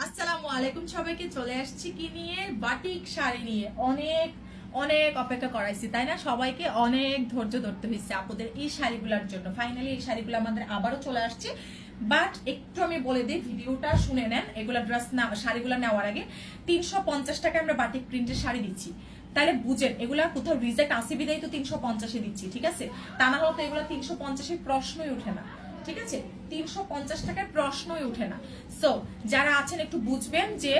আসসালামু আলাইকুম সবাইকে। চলে আসছি কি নিয়ে? বাটিক শাড়ি নিয়ে। অনেক অনেক অপেক্ষা করাইছি, তাই না? সবাইকে অনেক ধৈর্য ধরতে হয়েছে আপুদের এই শাড়িগুলোর জন্য। ফাইনালি এই শাড়িগুলো আমাদের আবারও চলে আসছে। বাট একটু আমি বলে দিই, ভিডিওটা শুনে নেন। এগুলা ড্রেস না, শাড়িগুলো নেওয়ার আগে 350 টাকায় আমরা বাটিক প্রিন্টের শাড়ি দিচ্ছি। তাহলে বুঝেন এগুলা কোথাও রিজেক্ট আসে বিদায় তো 350-এ দিচ্ছি, ঠিক আছে? তা না হলে তো এগুলো 350-এর প্রশ্নই ওঠে না, ঠিক আছে? 350 টাকার প্রশ্নই উঠে না। সো যারা আছেন একটু বুঝবেন যে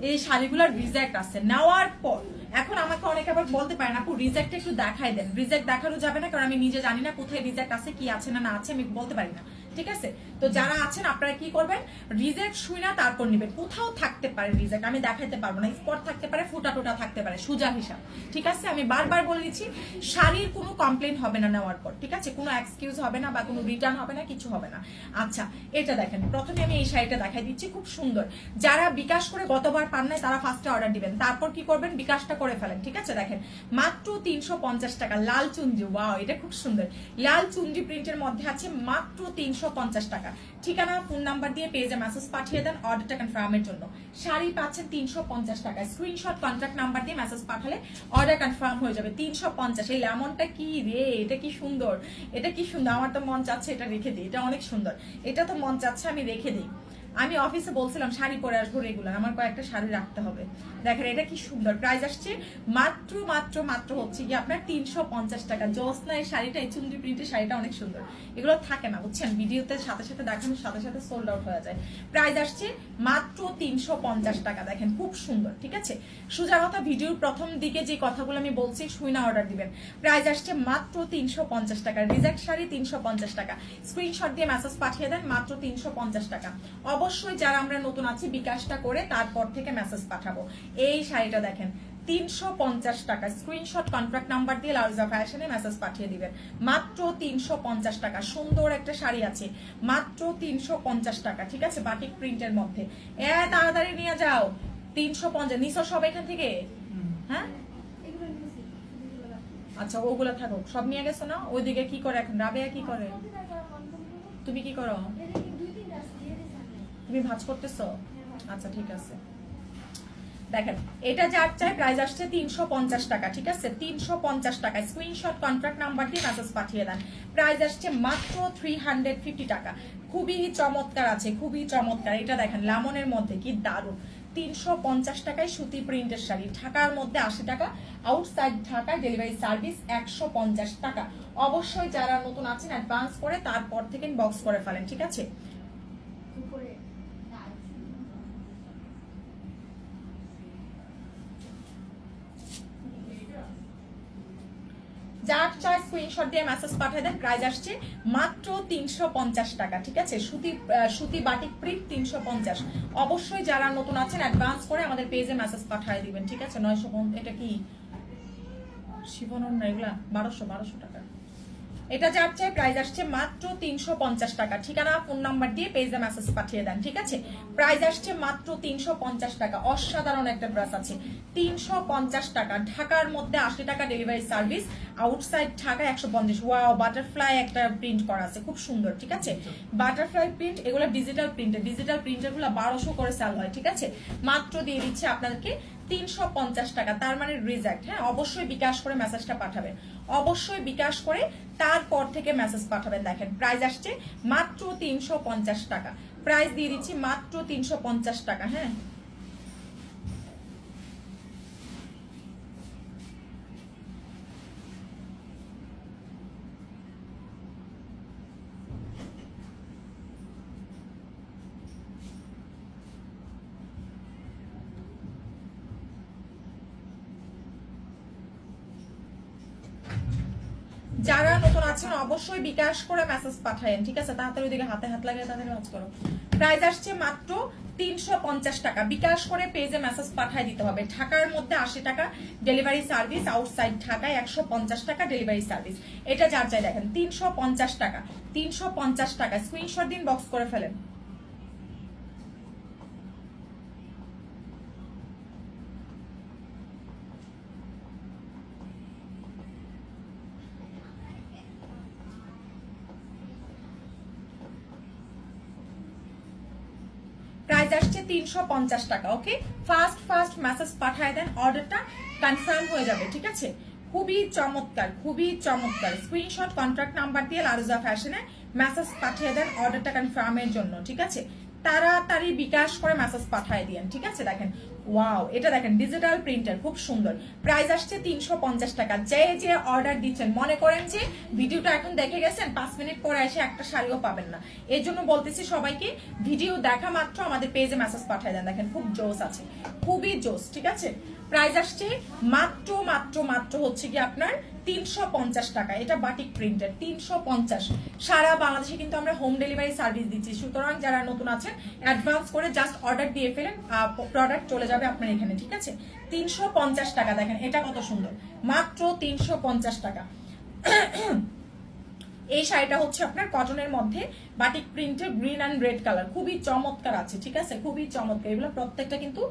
এই শাড়িগুলোর রিজেক্ট আছে নেওয়ার পর। এখন আমাকে অনেকে আবার বলতে পারেন আপু রিজেক্ট একটু দেখাই দেন। রিজেক্ট দেখানো যাবে না, কারণ আমি নিজে জানি না কোথায় রিজেক্ট আছে, কি আছে না না আছে আমি বলতে পারি না, ঠিক আছে? তো যারা আছেন আপনারা কি করবেন, রিজেক্ট শুই না তারপর নেবেন। কোথাও থাকতে পারে রিজেক্ট, আমি দেখাইতে পারবো না। স্পট থাকতে পারে, ফুটা টোটা থাকতে পারে, সুজা হিসাব, ঠিক আছে? আমি বারবার বলে দিচ্ছি, শাড়ির কোনো কমপ্লেন হবে না নেওয়ার পর, ঠিক আছে? কোনো এক্সকিউজ হবে না বা কোনো রিটার্ন হবে না, কিছু হবে না। আচ্ছা, এটা দেখেন, প্রথমে আমি এই শাড়িটা দেখাই দিচ্ছি, খুব সুন্দর। যারা বিকাশ করে গতবার পান নাই তারা ফার্স্টে অর্ডার দিবেন, তারপর কি করবেন, বিকাশটা করে ফেলেন, ঠিক আছে? দেখেন মাত্র 350 টাকা, লাল চুনরি। ওয়াও, এটা খুব সুন্দর। লাল চুনরি প্রিন্টের মধ্যে আছে মাত্র 350 টাকা। ঠিকানা ফোন নাম্বার দিয়ে পেজে মেসেজ পাঠিয়ে দেন অর্ডারটা কনফার্মের জন্য। শাড়ি পাচ্ছেন 350 টাকা। স্ক্রিনশট কন্ট্যাক্ট নাম্বার দিয়ে মেসেজ পাঠালে অর্ডার কনফার্ম হয়ে যাবে। 350। এই লেমনটা কি রে, এটা কি সুন্দর, এটা কি সুন্দর। আমার তো মন চাচ্ছে এটা রেখে দিই, এটা অনেক সুন্দর। এটা তো মন চাচ্ছে আমি রেখে দিই। আমি অফিসে বলছিলাম শাড়ি পরে আসবো রেগুলার, আমার কয়েকটা শাড়ি রাখতে হবে। দেখেন এটা কি সুন্দর। প্রাইস আসছে মাত্র মাত্র মাত্র হচ্ছে কি আপনার 350 টাকা। জোসনা এই শাড়িটা, এই চুন্ডি প্রিন্টের শাড়িটা অনেক সুন্দর। এগুলো থাকে না বুঝছেন, ভিডিওতে সাথে সাথে দেখানোর সাথে সাথে সোল্ড আউট হয়ে যায়। প্রাইস আসছে মাত্র 350 টাকা। দেখেন খুব সুন্দর, ঠিক আছে? সোজা কথা, ভিডিওর প্রথম দিকে যে কথাগুলো আমি বলছি শুই না অর্ডার দিবেন। প্রাইস আসছে মাত্র 350 টাকা। রিজেক্ট শাড়ি 350 টাকা। স্ক্রিনশট দিয়ে মেসেজ পাঠিয়ে দেন, মাত্র 350 টাকা। অবশ্যই যারা আমরা নতুন আছি বিকাশটা করে তারপর থেকে মেসেজ পাঠাবো। এই শাড়িটা দেখেন 350 টাকা। স্ক্রিনশট কন্ট্যাক্ট নাম্বার দিয়ে লাউজা ফ্যাশনে মেসেজ পাঠিয়ে দিবেন, মাত্র 350 টাকা। সুন্দর একটা শাড়ি আছে, মাত্র 350 টাকা, ঠিক আছে? বাটিক প্রিন্টের মধ্যে। তাড়াতাড়ি নিয়ে যাও। 350 নিছো সব এখান থেকে? হ্যাঁ, আচ্ছা ওগুলা থাকুক, সব নিয়ে গেছো না? ওইদিকে কি করে এখন রাবেয়া, কি করে? তুমি কি করো? তুমি ভাঁজ করতেছো? আচ্ছা ঠিক আছে। দেখেন এটা যার চাই, প্রাইস আসছে 350 টাকা, ঠিক আছে? 350 টাকা। স্ক্রিনশট কন্ট্যাক্ট নাম্বার দিয়ে মেসেজ পাঠিয়ে দেন। প্রাইস আসছে মাত্র 350 টাকা। খুবই চমৎকার আছে, খুবই চমৎকার। এটা দেখেন লামনের মধ্যে, কি দারুণ। 350 টাকায় সুতি প্রিন্টের শাড়ি, ঢাকার মধ্যে 80 টাকা, আউটসাইড ঢাকায় ডেলিভারি সার্ভিস 150 টাকা। অবশ্যই যারা নতুন আছেন অ্যাডভান্স করে তারপর থেকে বক্স করে ফেলেন, ঠিক আছে? যার চার স্ক্রিনশট দিয়ে মেসেজ পাঠিয়ে দেন। প্রাইস আসছে মাত্র 350 টাকা, ঠিক আছে? সুতি সুতি বাটিক প্রিন্ট 350। অবশ্যই যারা নতুন আছেন অ্যাডভান্স করে আমাদের পেজে মেসেজ পাঠিয়ে দিবেন, ঠিক আছে? 950। এটা কি শিবনর না, এগুলা 1200 টাকা। এটা যার চাই, প্রাইস আসছে মাত্র 350 টাকা। ঠিকানা ফোন নাম্বার দিয়ে পেজে মেসেজ পাঠিয়ে দেন, ঠিক আছে? প্রাইস আসছে মাত্র 350 টাকা। অসাধারণ একটা ড্রেস আছে, 350 টাকা। ঢাকার মধ্যে 80 টাকা delivery service, outside Dhaka 150। Wow, butterfly একটা প্রিন্ট করা আছে, খুব সুন্দর, ঠিক আছে? বাটারফ্লাই প্রিন্ট, এগুলো ডিজিটাল প্রিন্টের। ডিজিটাল প্রিন্টার গুলো 1200 করে সেল হয়, ঠিক আছে? মাত্র দিয়ে দিচ্ছে আপনাদেরকে 350 টাকা। তার মানে রিজেক্ট। হ্যাঁ, অবশ্যই বিকাশ করে মেসেজটা পাঠাবেন, অবশ্যই বিকাশ করে তারপর থেকে মেসেজ পাঠাবেন। দেখেন প্রাইস আসছে মাত্র 350 টাকা। প্রাইস দিয়ে দিচ্ছি মাত্র 350 টাকা। হ্যাঁ, যারা নতুন আছেন অবশ্যই বিকাশ করে মেসেজ পাঠায়েন, ঠিক আছে? তাড়াতাড়ি ওইদিকে হাতে হাত লাগিয়ে তাদের কাজ করো। প্রাইস আসছে মাত্র 350 টাকা। বিকাশ করে পেজে মেসেজ পাঠিয়ে দিতে হবে। ঢাকার মধ্যে 80 টাকা ডেলিভারি সার্ভিস, আউটসাইড ঢাকায় 150 টাকা ডেলিভারি সার্ভিস। এটা যার চাই দেখেন 350 টাকা। 350 টাকা। স্ক্রিনশট দিন, বক্স করে ফেলেন। প্রাইস প্রাইস আসছে 350 টাকা। ওকে, ফার্স্ট মেসেজ পাঠিয়ে দেন, অর্ডারটা কনফার্ম হয়ে যাবে। ঠিক আছে, খুবই চমৎকার, খুবই চমৎকার। স্ক্রিনশট কন্ট্রাক্ট নাম্বার দিয়ে লারুজা ফ্যাশনে মেসেজ পাঠিয়ে দেন অর্ডারটা কনফার্মের জন্য। ঠিক আছে, তাড়াতাড়ি বিকাশ করে মেসেজ পাঠিয়ে দিয়েন। ঠিক আছে, দেখেন ওয়াও, এটা দেখেন ডিজিটাল প্রিন্টার, খুব সুন্দর। প্রাইস আসছে 350 টাকা। যে অর্ডার দিচ্ছেন মনে করেন যে ভিডিওটা এখন দেখে গেছেন, 5 মিনিট পরে এসে একটা শাড়িও পাবেন না। এর জন্য বলতেছি সবাইকে ভিডিও দেখা মাত্র আমাদের পেজে মেসেজ পাঠিয়ে দেন। দেখেন খুব জোস আছে, খুবই জোস। ঠিক আছে, প্রাইস আসছে মাত্র মাত্র মাত্র হচ্ছে কি আপনার 350 টাকা। এটা বাটিক প্রিন্টের 350। সারা বাংলাদেশে কিন্তু আমরা হোম ডেলিভারি সার্ভিস দিচ্ছি। সুতরাং যারা নতুন আছেন অ্যাডভান্স করে জাস্ট অর্ডার দিয়ে ফেলেন, প্রোডাক্ট চলে যাবে আপনার এখানে। ঠিক আছে, 350 টাকা। দেখেন এটা কত সুন্দর, মাত্র 350 টাকা। এই শাড়িটা হচ্ছে আপনার কটনের মধ্যে বাটিক প্রিন্টের গ্রিন অ্যান্ড রেড কালার, খুবই চমৎকার আছে। ঠিক আছে, খুবই চমৎকার। এগুলো প্রত্যেকটা কিন্তু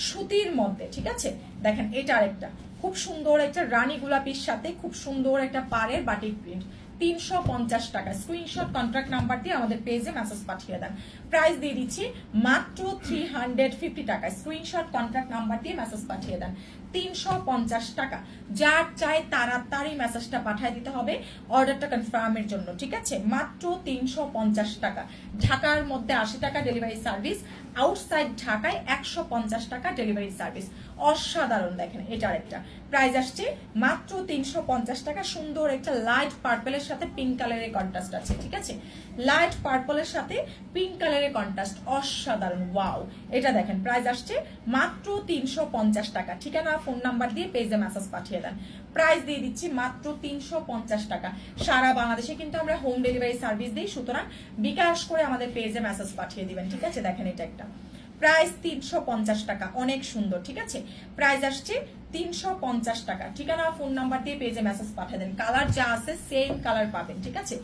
সুতির মধ্যে। ঠিক আছে, দেখেন এটা আরেকটা খুব সুন্দর একটা রানী গোলাপির সাথে খুব সুন্দর একটা পাড়ের বাটিক প্রিন্ট, 350 টাকা। স্ক্রিনশট কন্ট্রাক্ট নাম্বার দিয়ে আমাদের পেজে মেসেজ পাঠিয়ে দেন। প্রাইস দিয়ে দিচ্ছি মাত্র 350 টাকা। স্ক্রিনশট কন্ট্রাক্ট নাম্বার দিয়ে মেসেজ পাঠিয়ে দেন, 350 টাকা। যার চাই তাড়াতাড়ি মেসেজটা পাঠিয়ে দিতে হবে অর্ডারটা কনফার্মের জন্য। ঠিক আছে, মাত্র 350 টাকা। ঢাকার মধ্যে 80 টাকা ডেলিভারি সার্ভিস, আউটসাইড ঢাকায় 150 টাকা ডেলিভারি সার্ভিস। অসাধারণ। দেখেন এটা আরেকটা প্রাইস আসছে মাত্র 350 টাকা। সুন্দর একটা লাইট পার্পলের সাথে পিঙ্ক কালারের কন্ট্রাস্ট আছে। ঠিক আছে, লাইট পার্পলের সাথে পিঙ্ক কালারের কন্ট্রাস্ট, অসাধারণ। ওয়াও, এটা দেখেন প্রাইস আসছে মাত্র 350 টাকা। ঠিকানা ফোন নাম্বার দিয়ে পেজে মেসেজ পাঠিয়ে দেন। প্রাইস দিয়ে দিচ্ছি মাত্র 350 টাকা। সারা বাংলাদেশে কিন্তু আমরা হোম ডেলিভারি সার্ভিস দিই, সুতরাং বিকাশ করে আমাদের পেজে মেসেজ পাঠিয়ে দিবেন। ঠিক আছে, দেখেন এটা একটা প্রাইস 350 টাকা, অনেক সুন্দর। ঠিক আছে, প্রাইস আসছে 350 টাকা। ঠিকানা ফোন নাম্বার দিয়ে পেজে মেসেজ পাঠিয়ে দেন। কালার যা আছে সেম কালার পাবেন। ঠিক আছে,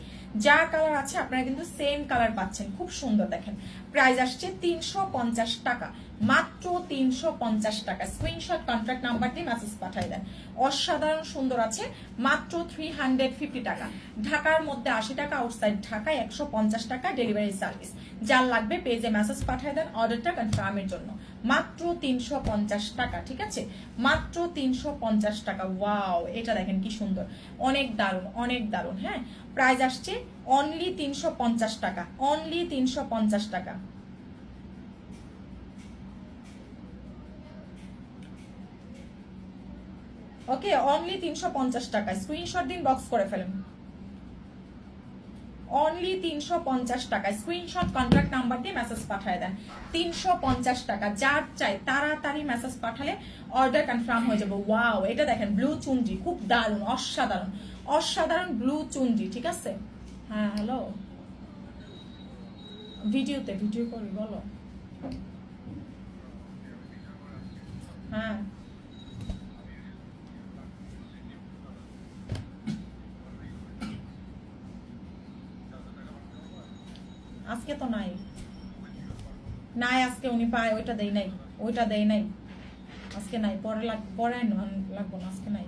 যা কালার আছে আপনারা কিন্তু সেম কালার পাচ্ছেন, খুব সুন্দর। দেখেন প্রাইস আসছে 350 টাকা, মাত্র 350 টাকা। স্ক্রিনশট কন্ট্রাক্ট নাম্বার দিয়ে মেসেজ পাঠিয়ে দেন। অসাধারণ সুন্দর আছে, মাত্র 350 টাকা। ঢাকার মধ্যে 80 টাকা, আউটসাইড ঢাকায় 150 টাকা ডেলিভারি সার্ভিস। যার লাগবে পেজে মেসেজ পাঠিয়ে দেন অর্ডারটা কনফার্মের জন্য। মাত্র 350 টাকা। ঠিক আছে, মাত্র 350 টাকা। ওয়াও, এটা দেখেন কি সুন্দর, অনেক দারুণ, অনেক দারুণ। হ্যাঁ, প্রাইস আসছে অনলি 350 টাকা, অনলি 350 টাকা। ওকে, অনলি 350 টাকা। স্ক্রিনশট দিন, বক্স করে ফেলেন। অনলি 350 টাকা। স্ক্রিনশট কন্ট্রাক্ট নাম্বার দিয়ে মেসেজ পাঠিয়ে দেন, 350 টাকা। যার চাই তাড়াতাড়ি মেসেজ পাঠালে অর্ডার কনফার্ম হয়ে যাবে। ওয়াও, এটা দেখেন ব্লু চুনরি, খুব দারুণ, অসাধারণ, অসাধারণ ব্লু চুনরি। ঠিক আছে, হ্যাঁ হ্যালো, ভিডিওতে ভিডিও করি, বলো। হ্যাঁ, আজকে তো নাই, নাই আজকে উনি পায়, ওইটা দেই নাই, ওইটা দেই নাই আজকে, নাই, পরে পরে লাগবো না, আজকে নাই।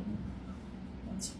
আচ্ছা,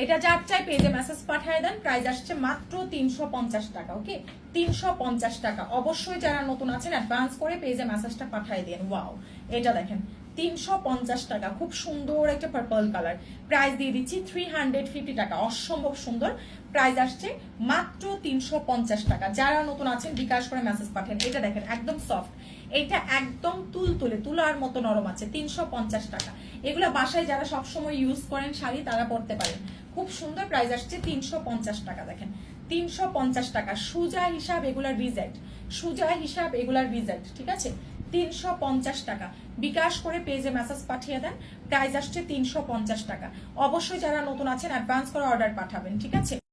এটা যার চাই পেজে মেসেজ পাঠিয়ে দেন। প্রাইস আসছে মাত্র 350 টাকা। ওকে, 350 টাকা। অবশ্যই যারা নতুন আছেন অ্যাডভান্স করে পেজে মেসেজটা পাঠিয়ে দেন। ওয়াও, এটা দেখেন 350 টাকা, খুব সুন্দর একটা পার্পল কালার। প্রাইস দিয়ে দিচ্ছি 350 টাকা, অসম্ভব সুন্দর। প্রাইস আসছে মাত্র 350 টাকা। যারা নতুন আছেন বিকাশ করে মেসেজ পাঠান। এটা দেখেন একদম সফট, এটা একদম তুলতুলে, তুলার মতো নরম আছে। 350 টাকা। এগুলো বাসায় যারা সবসময় ইউজ করেন শাড়ি তারা পরতে পারেন, খুব সুন্দর। প্রাইস আসছে 350 টাকা। দেখেন 350 টাকা। সুজা হিসাব এগুলার রিজেক্ট, সুজা হিসাব এগুলার রিজেক্ট। ঠিক আছে, 350 টাকা। বিকাশ করে পেজে মেসেজ পাঠিয়ে দেন। প্রাইস আসছে 350 টাকা। অবশ্যই যারা নতুন আছেন অ্যাডভান্স করে অর্ডার পাঠাবেন। ঠিক আছে।